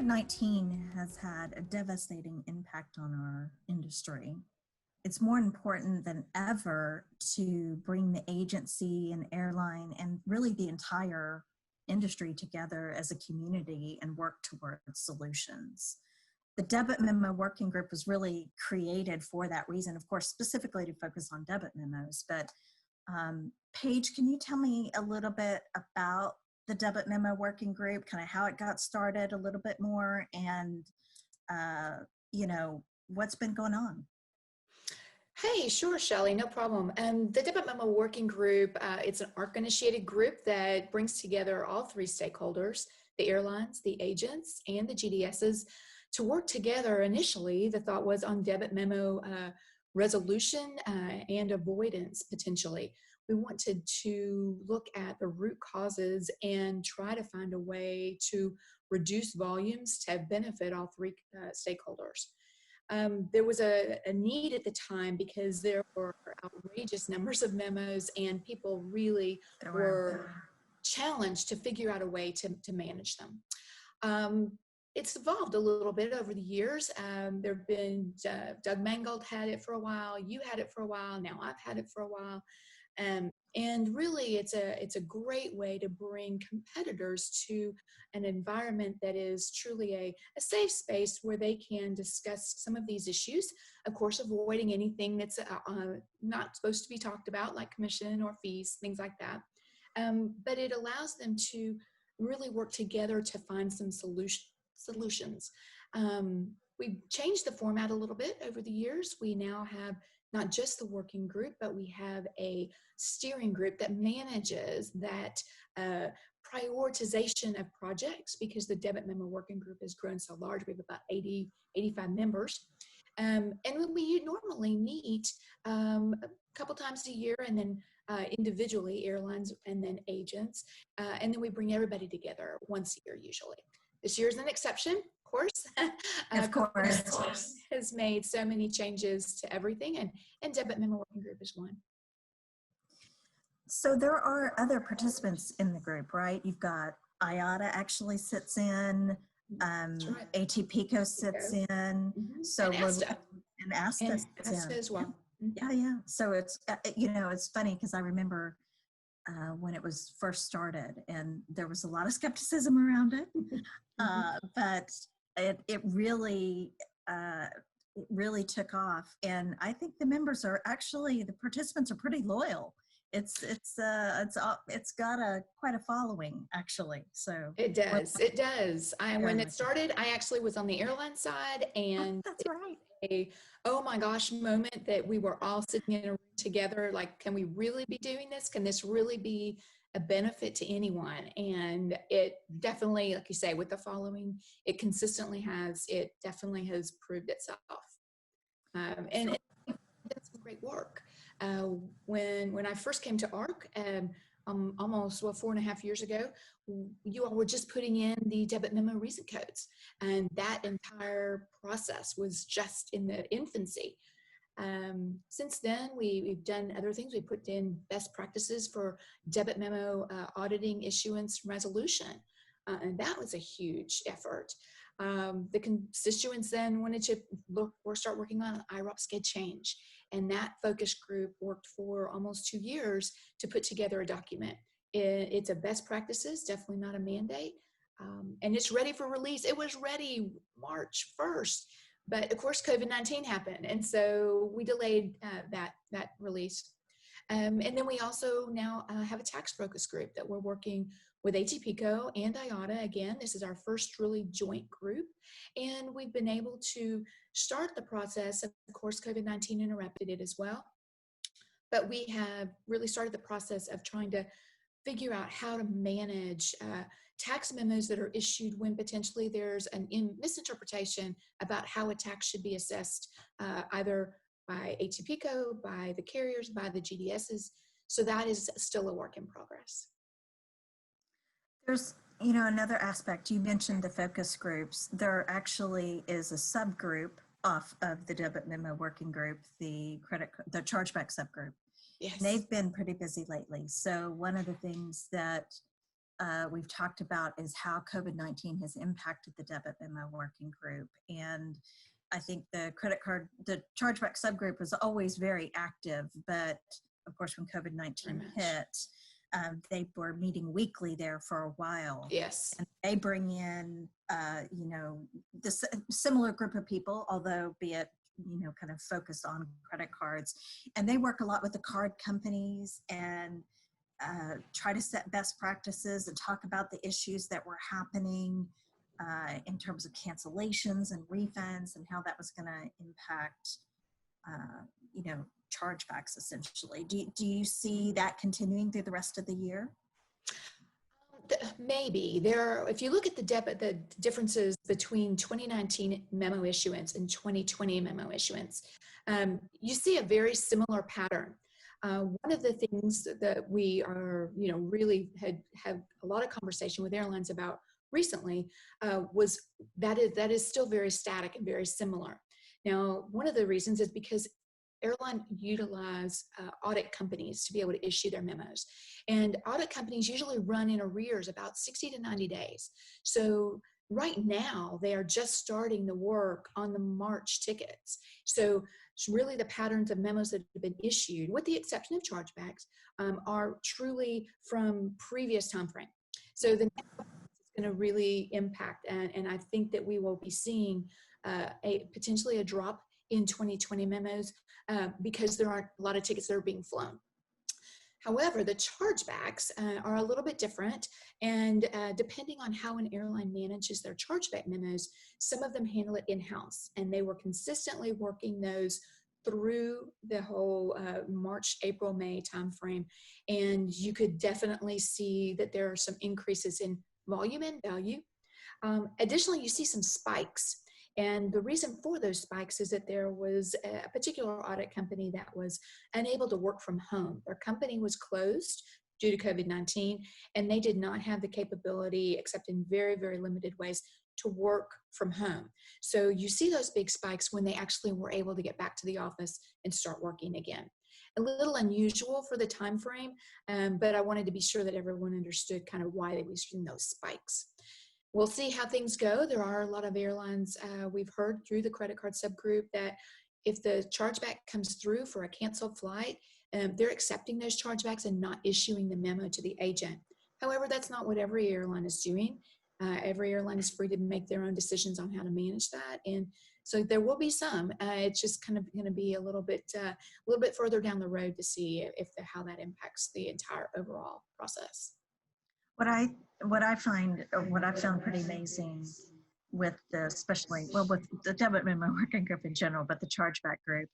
COVID-19 has had a devastating impact on our industry. It's more important than ever to bring the agency and airline and really the entire industry together as a community and work towards solutions. The debit memo working group was really created for that reason, of course, specifically to focus on debit memos. But Paige, can you tell me a little bit about the debit memo working group, kind of how it got started a little bit more, and what's been going on? Hey, sure, Shelly, no problem. The Debit Memo Working Group, it's an ARC-initiated group that brings together all three stakeholders, the airlines, the agents, and the GDSs, to work together. Initially, the thought was on debit memo resolution and avoidance, potentially. We wanted to look at the root causes and try to find a way to reduce volumes to benefit all three stakeholders. There was a need at the time because there were outrageous numbers of memos and people really were challenged to figure out a way to manage them. It's evolved a little bit over the years. There have been, Doug Mangold had it for a while, you had it for a while, now I've had it for a while. And really it's a great way to bring competitors to an environment that is truly a safe space where they can discuss some of these issues, of course, avoiding anything that's not supposed to be talked about, like commission or fees, things like that. But it allows them to really work together to find some solutions. We've changed the format a little bit over the years. We now have not just the working group, but we have a steering group that manages that prioritization of projects, because the debit memo working group has grown so large. We have about 85 members. And we normally meet a couple times a year, and then individually, airlines and then agents. And then we bring everybody together once a year usually. This year's an exception, of course. Of course. Has made so many changes to everything, and debit memo working group is one. So there are other participants in the group, right? You've got IATA actually sits in, That's right. ATPCO sits in, so and ASTA sits in as well. Yeah. So it's it's funny because I remember when it was first started, and there was a lot of skepticism around it, but it really took off, and I think the members are actually, the participants are pretty loyal. It's got quite a following, actually. So it does. When it started, I actually was on the airline side, and that's right. A oh my gosh moment that we were all sitting in a room together, like, can we really be doing this? Can this really be a benefit to anyone? And it definitely, like you say, with the following, it definitely has proved itself. And it did some great work. When I first came to ARC, almost 4.5 years ago, you all were just putting in the debit memo reason codes, and that entire process was just in the infancy. Since then, we've done other things. We put in best practices for debit memo auditing, issuance, resolution, and that was a huge effort. The constituents then wanted to start working on IROP sched change, and that focus group worked for almost 2 years to put together a document. It's a best practices, definitely not a mandate, and it's ready for release. It was ready March 1st, but of course COVID-19 happened, and so we delayed that release. And then we also now have a tax focus group that we're working with ATPCO and IATA. Again, this is our first really joint group, and we've been able to start the process. Of course, COVID-19 interrupted it as well, but we have really started the process of trying to figure out how to manage tax memos that are issued when potentially there's a misinterpretation about how a tax should be assessed, either by ATPCO, by the carriers, by the GDSs. So that is still a work in progress. There's, another aspect. You mentioned the focus groups. There actually is a subgroup off of the debit memo working group, the chargeback subgroup. Yes. They've been pretty busy lately. So one of the things that we've talked about is how COVID-19 has impacted the debit memo working group. And I think the chargeback subgroup was always very active, but of course, when COVID-19 hit, they were meeting weekly there for a while. Yes. And they bring in, this similar group of people, although be it, kind of focused on credit cards. And they work a lot with the card companies and try to set best practices and talk about the issues that were happening in terms of cancellations and refunds and how that was going to impact, chargebacks essentially. Do you see that continuing through the rest of the year? Maybe if you look at the differences between 2019 memo issuance and 2020 memo issuance, you see a very similar pattern. One of the things that we are, really had a lot of conversation with airlines about recently was that is still very static and very similar. Now, one of the reasons is because airlines utilize audit companies to be able to issue their memos. And audit companies usually run in arrears about 60 to 90 days. So right now, they are just starting the work on the March tickets. So it's really the patterns of memos that have been issued, with the exception of chargebacks, are truly from previous time frame. So the next is going to really impact, and I think that we will be seeing potentially a drop in 2020 memos because there aren't a lot of tickets that are being flown. However, the chargebacks are a little bit different, and depending on how an airline manages their chargeback memos, some of them handle it in-house, and they were consistently working those through the whole March, April, May timeframe, and you could definitely see that there are some increases in volume and value. Additionally, you see some spikes. And the reason for those spikes is that there was a particular audit company that was unable to work from home. Their company was closed due to COVID-19, and they did not have the capability, except in very, very limited ways, to work from home. So you see those big spikes when they actually were able to get back to the office and start working again. A little unusual for the time frame, but I wanted to be sure that everyone understood kind of why they were seeing those spikes. We'll see how things go. There are a lot of airlines, we've heard through the credit card subgroup, that if the chargeback comes through for a canceled flight, they're accepting those chargebacks and not issuing the memo to the agent. However, that's not what every airline is doing. Every airline is free to make their own decisions on how to manage that. And so there will be some. It's just kind of going to be a little bit further down the road to see how that impacts the entire overall process. What I found pretty amazing with with the debit memo working group in general, but the chargeback group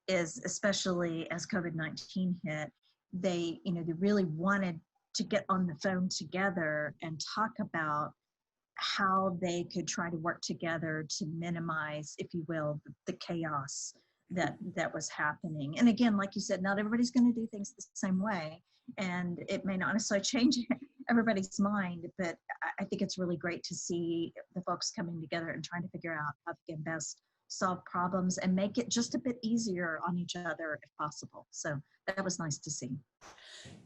is, especially as COVID-19 hit, they really wanted to get on the phone together and talk about how they could try to work together to minimize, if you will, the chaos that was happening. And again, like you said, not everybody's going to do things the same way, and it may not necessarily change everybody's mind, but I think it's really great to see the folks coming together and trying to figure out how they can best solve problems and make it just a bit easier on each other if possible. So that was nice to see.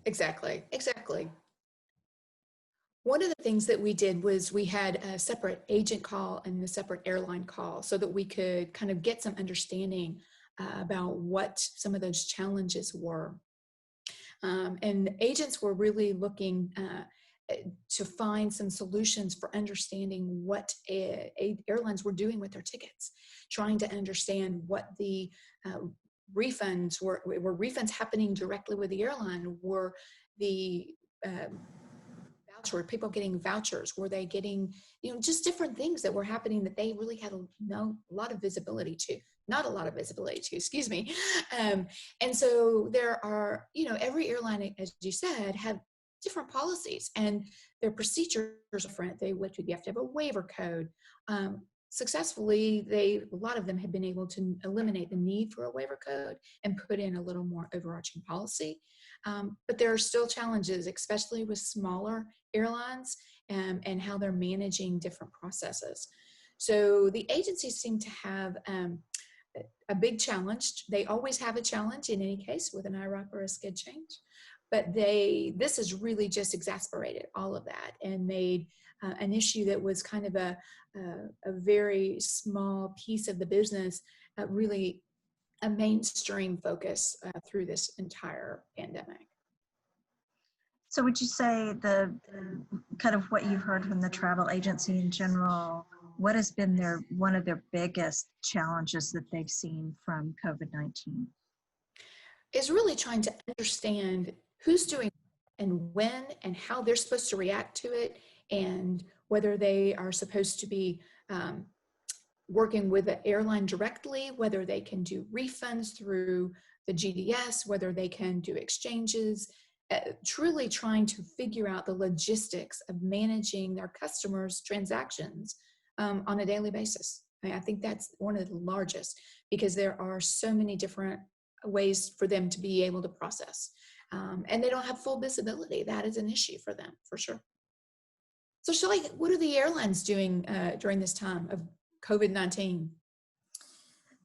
Exactly. One of the things that we did was we had a separate agent call and a separate airline call so that we could kind of get some understanding about what some of those challenges were. And agents were really looking to find some solutions for understanding what airlines were doing with their tickets, trying to understand what the refunds were refunds happening directly with the airline, were the were people getting vouchers, were they getting, just different things that were happening that they really had not a lot of visibility to, excuse me. And so there are, every airline, as you said, have different policies and their procedures are different. You have to have a waiver code. Successfully, a lot of them have been able to eliminate the need for a waiver code and put in a little more overarching policy. But there are still challenges, especially with smaller airlines and how they're managing different processes. So the agencies seem to have a big challenge. They always have a challenge in any case with an IROP or a SCED change. but this has really just exasperated all of that and made an issue that was kind of a very small piece of the business really a mainstream focus through this entire pandemic. So would you say the kind of what you've heard from the travel agency in general, what has been one of their biggest challenges that they've seen from COVID-19? Is really trying to understand who's doing and when and how they're supposed to react to it, and whether they are supposed to be working with the airline directly, whether they can do refunds through the GDS, whether they can do exchanges, truly trying to figure out the logistics of managing their customers' transactions on a daily basis. I think that's one of the largest, because there are so many different ways for them to be able to process. And they don't have full visibility. That is an issue for them, for sure. So Shelly, what are the airlines doing during this time of COVID-19?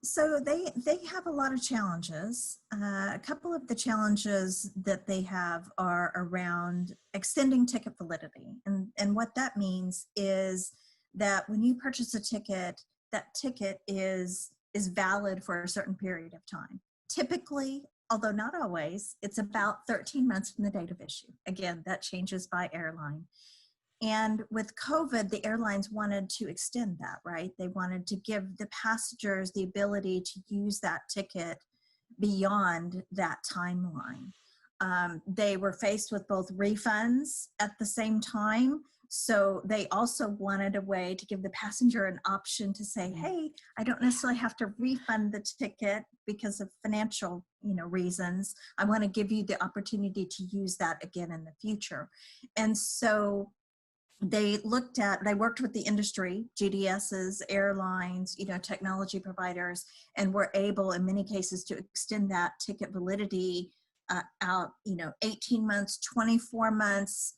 So they have a lot of challenges. A couple of the challenges that they have are around extending ticket validity. And what that means is that when you purchase a ticket, that ticket is valid for a certain period of time. Typically, although not always, it's about 13 months from the date of issue. Again, that changes by airline. And with COVID, the airlines wanted to extend that, right? They wanted to give the passengers the ability to use that ticket beyond that timeline. They were faced with both refunds at the same time. So they also wanted a way to give the passenger an option to say, hey, I don't necessarily have to refund the ticket because of financial, reasons. I want to give you the opportunity to use that again in the future. And so they worked with the industry, GDSs, airlines, technology providers, and were able in many cases to extend that ticket validity out, 18 months, 24 months,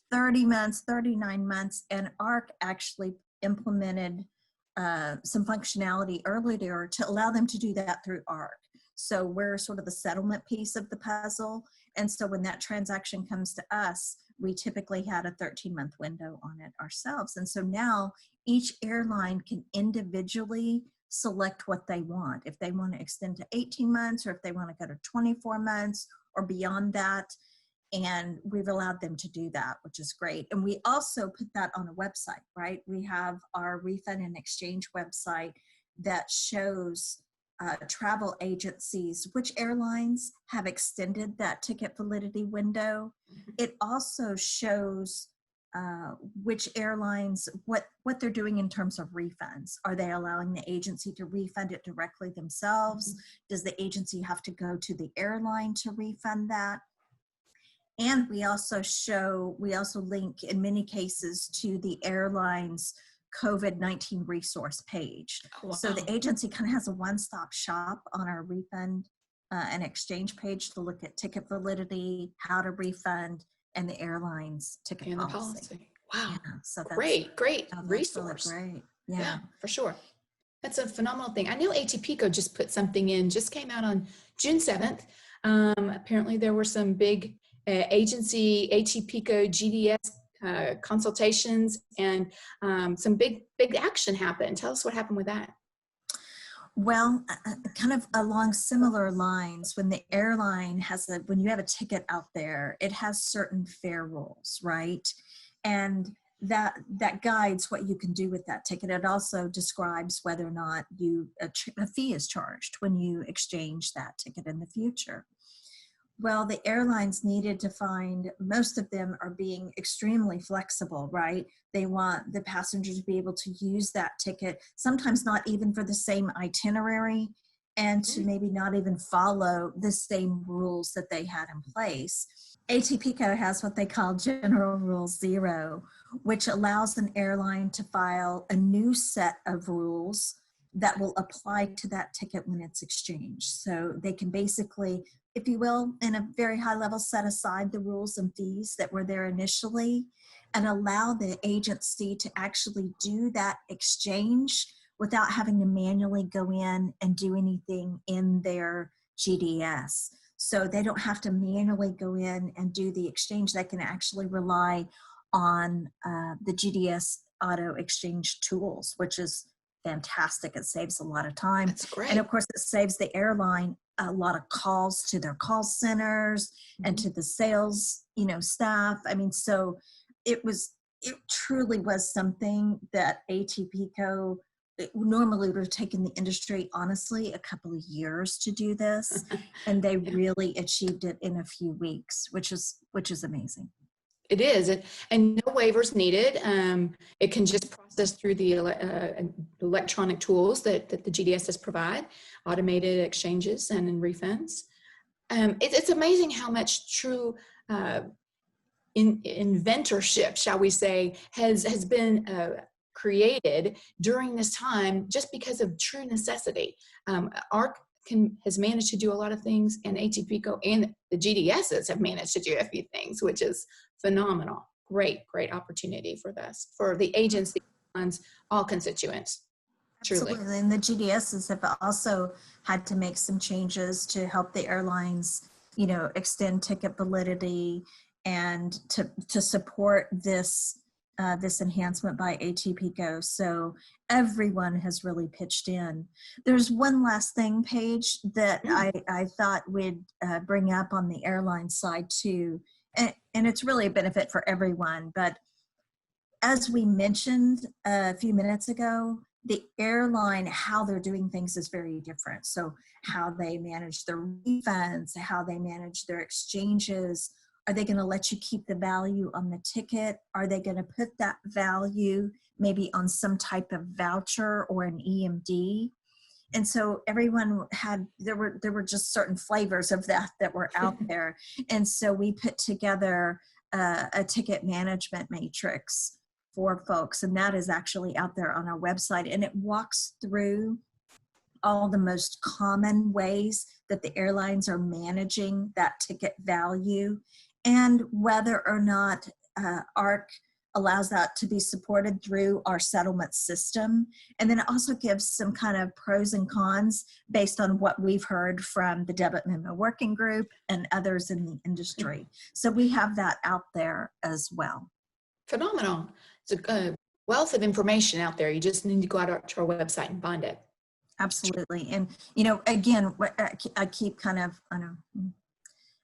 30 months, 39 months, and ARC actually implemented some functionality earlier to allow them to do that through ARC. So we're sort of the settlement piece of the puzzle. And so when that transaction comes to us, we typically had a 13-month window on it ourselves. And so now each airline can individually select what they want. If they want to extend to 18 months, or if they want to go to 24 months or beyond that. And we've allowed them to do that, which is great. And we also put that on a website, right? We have our refund and exchange website that shows travel agencies which airlines have extended that ticket validity window. It also shows which airlines, what they're doing in terms of refunds. Are they allowing the agency to refund it directly themselves? Does the agency have to go to the airline to refund that? And we also link in many cases to the airline's COVID-19 resource page. Oh, wow. So the agency kind of has a one-stop shop on our refund and exchange page to look at ticket validity, how to refund, and the airline's ticket and policy. The policy. Wow. Yeah, so that's great resource. Really great. Yeah, for sure. That's a phenomenal thing. I know ATPCO just put something in, just came out on June 7th. Apparently there were some big agency ATPCO GDS consultations, and some big action happened. Tell us what happened with that. Well, kind of along similar lines, when the airline when you have a ticket out there, it has certain fare rules, right? And that guides what you can do with that ticket. It also describes whether or not a fee is charged when you exchange that ticket in the future. Well, the airlines needed to find, most of them are being extremely flexible, right? They want the passengers to be able to use that ticket, sometimes not even for the same itinerary, and to maybe not even follow the same rules that they had in place. ATPCO has what they call General Rule 0, which allows an airline to file a new set of rules that will apply to that ticket when it's exchanged. So they can basically, if you will, in a very high level, set aside the rules and fees that were there initially and allow the agency to actually do that exchange without having to manually go in and do anything in their GDS. So they don't have to manually go in and do the exchange. They can actually rely on the GDS auto exchange tools, which is fantastic. It saves a lot of time. That's great. And of course, it saves the airline a lot of calls to their call centers and to the sales, staff. I mean, so it truly was something that ATPCO, it normally would have taken the industry, honestly, a couple of years to do this. And they really achieved it in a few weeks, which is amazing. It is, and no waivers needed. It can just process through the electronic tools that the GDSs provide, automated exchanges and refunds. It's amazing how much true inventorship, shall we say, has been created during this time just because of true necessity. ARC has managed to do a lot of things, and ATPCO and the GDSs have managed to do a few things, which is phenomenal. Great opportunity for this, for the agency, all constituents. Truly. Absolutely. And the GDSs have also had to make some changes to help the airlines, extend ticket validity and to support this enhancement by ATPCO. So everyone has really pitched in. There's one last thing, Paige, that I thought we'd bring up on the airline side too. And it's really a benefit for everyone. But as we mentioned a few minutes ago, the airline, how they're doing things is very different. So how they manage their refunds, how they manage their exchanges. Are they going to let you keep the value on the ticket? Are they going to put that value maybe on some type of voucher or an EMD? And so everyone there were just certain flavors of that were out there. And so we put together a ticket management matrix for folks, and that is actually out there on our website, and it walks through all the most common ways that the airlines are managing that ticket value and whether or not ARC allows that to be supported through our settlement system. And then it also gives some kind of pros and cons based on what we've heard from the debit memo working group and others in the industry. So we have that out there as well. Phenomenal. It's a wealth of information out there. You just need to go out to our website and find it. Absolutely. And, again, I keep kind of,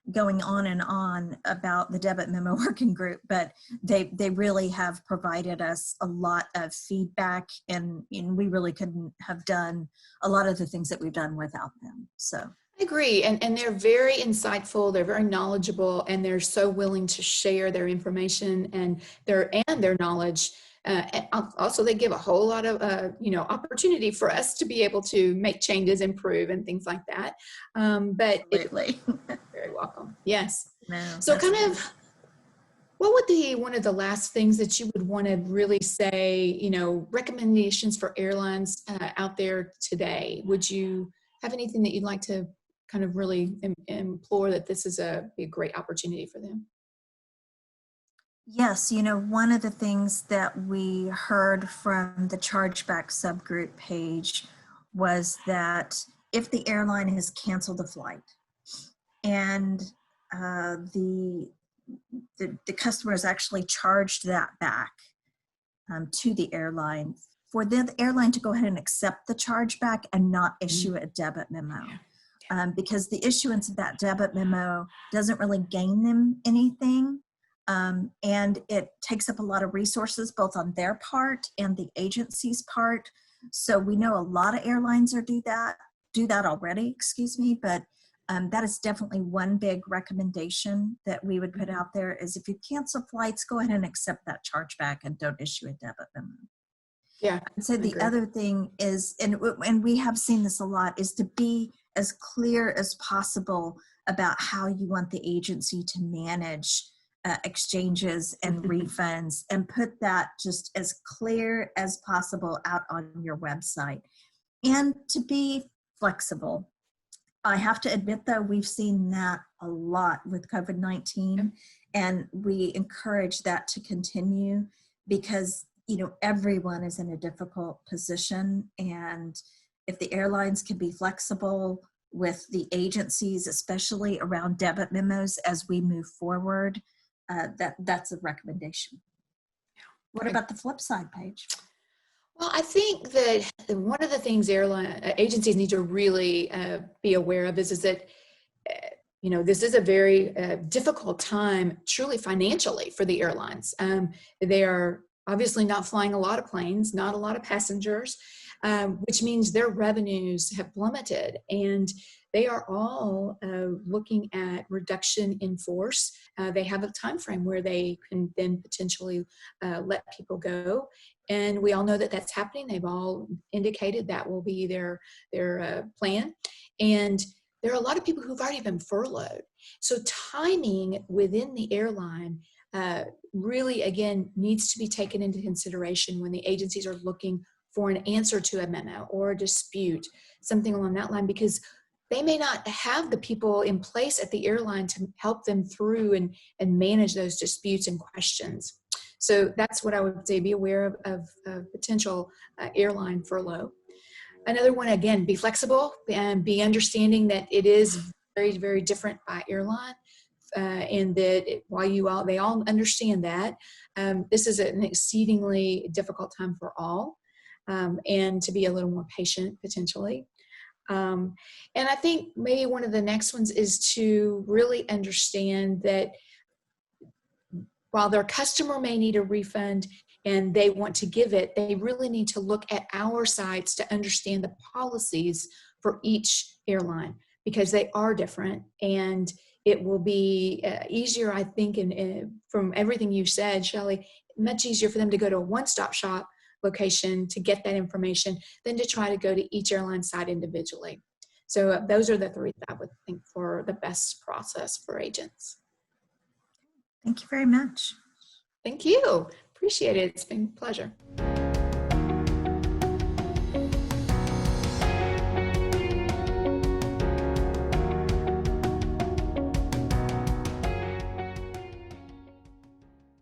going on and on about the debit memo working group, but they really have provided us a lot of feedback, and we really couldn't have done a lot of the things that we've done without them. So I agree. And they're very insightful. They're very knowledgeable, and they're so willing to share their information and their knowledge. And also, they give a whole lot of, opportunity for us to be able to make changes, improve, and things like that. But absolutely. Very welcome. Yes. No, so what would be one of the last things that you would want to really say, recommendations for airlines out there today? Would you have anything that you'd like to kind of really implore that this is be a great opportunity for them? Yes, one of the things that we heard from the chargeback subgroup page was that if the airline has canceled a flight and the customer has actually charged that back to the airline, for the airline to go ahead and accept the chargeback and not issue a debit memo. Because the issuance of that debit memo doesn't really gain them anything. And it takes up a lot of resources, both on their part and the agency's part. So we know a lot of airlines do that already, but that is definitely one big recommendation that we would put out there is if you cancel flights, go ahead and accept that chargeback and don't issue a debit memo. Yeah. And so the other thing is, and we have seen this a lot, is to be as clear as possible about how you want the agency to manage exchanges and refunds, and put that just as clear as possible out on your website, and to be flexible. I have to admit, though, we've seen that a lot with COVID-19, and we encourage that to continue because, everyone is in a difficult position. And if the airlines can be flexible, with the agencies, especially around debit memos as we move forward. That's a recommendation. What about the flip side, Paige? Well, I think that one of the things airline agencies need to really be aware of is that this is a very difficult time, truly financially, for the airlines. They are obviously not flying a lot of planes, not a lot of passengers, which means their revenues have plummeted, and they are all looking at reduction in force. They have a time frame where they can then potentially let people go, and we all know that that's happening. They've all indicated that will be their plan, and there are a lot of people who've already been furloughed. So timing within the airline really, again, needs to be taken into consideration when the agencies are looking for an answer to a memo or a dispute, something along that line, because they may not have the people in place at the airline to help them through and manage those disputes and questions. So that's what I would say, be aware of potential airline furlough. Another one, again, be flexible and be understanding that it is very, very different by airline, and that they all understand that this is an exceedingly difficult time for all, and to be a little more patient potentially. And I think maybe one of the next ones is to really understand that while their customer may need a refund and they want to give it, they really need to look at our sites to understand the policies for each airline, because they are different, and it will be easier, I think, and from everything you said, Shelly, much easier for them to go to a one-stop shop location to get that information than to try to go to each airline site individually. So those are the three that I would think for the best process for agents. Thank you very much. Thank you. Appreciate it. It's been a pleasure.